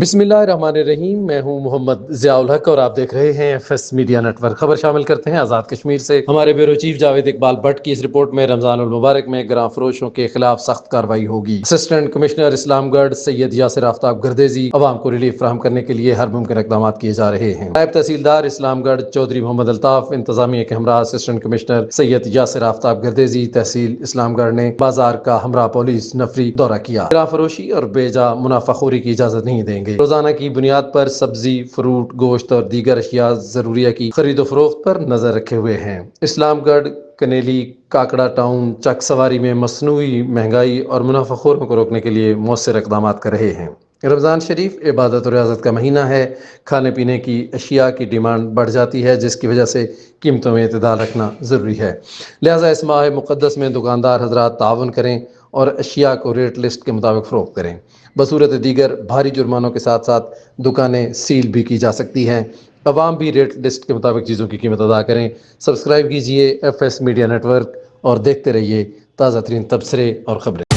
بسم اللہ الرحمن الرحیم۔ میں ہوں محمد ضیاء الحق اور آپ دیکھ رہے ہیں F S media network. خبر شامل کرتے ہیں آزاد کشمیر سے۔ ہمارے بیورو چیف جاوید اقبال بٹ کی اس رپورٹ میں رمضان المبارک میں گراں فروشوں کے خلاف سخت کارروائی ہوگی۔ اسسٹنٹ کمشنر اسلام گڑھ سید یاسر آفتاب گردیزی عوام کو ریلیف فراہم کرنے کے لیے ہر ممکن اقدامات کیے جا رہے ہیں۔ نائب تحصیلدار اسلام گڑھ چودھری محمد الطاف انتظامیہ کے ہمراہ اسسٹنٹ کمشنر سید یاسر آفتاب گردیزی تحصیل اسلام گڑھ نے بازار کا ہمراہ پولیس نفری دورہ کیا۔ گراں فروشی اور بیجا منافع خوری کی اجازت نہیں دیں گے۔ روزانہ کی بنیاد پر سبزی، فروٹ، گوشت اور دیگر اشیاء ضروریہ کی خرید و فروخت پر نظر رکھے ہوئے ہیں۔ اسلام گڑھ، کنیلی، کاکڑا ٹاؤن، چک سواری میں مصنوعی مہنگائی اور منافع خوروں کو روکنے کے لیے مؤثر اقدامات کر رہے ہیں۔ رمضان شریف عبادت و ریاضت کا مہینہ ہے۔ کھانے پینے کی اشیاء کی ڈیمانڈ بڑھ جاتی ہے، جس کی وجہ سے قیمتوں میں اعتدال رکھنا ضروری ہے۔ لہٰذا اس ماہ مقدس میں دکاندار حضرات تعاون کریں اور اشیاء کو ریٹ لسٹ کے مطابق فروخت کریں۔ بصورت دیگر بھاری جرمانوں کے ساتھ ساتھ دکانیں سیل بھی کی جا سکتی ہیں۔ عوام بھی ریٹ لسٹ کے مطابق چیزوں کی قیمت ادا کریں۔ سبسکرائب کیجیے F S media network اور دیکھتے رہیے تازہ ترین تبصرے اور خبریں۔